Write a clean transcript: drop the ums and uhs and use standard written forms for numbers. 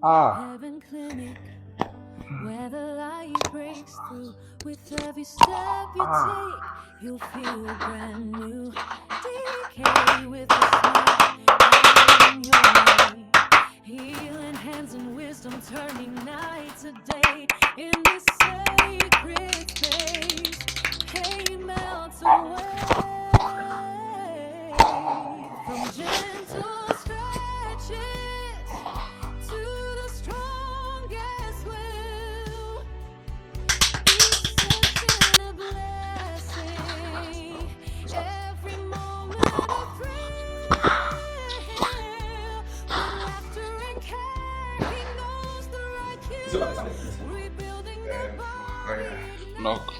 Heaven Clinic, where the light breaks through. With every step you take, you'll feel brand new. DK with a smile in your way. Healing hands and wisdom turning night to day. In this sacred space, pain melts away. From gentle stretches to the strongest will. Each session a blessing, every moment a thrill. With laughter and care, he knows the right cue. Rebuilding the body. Knock.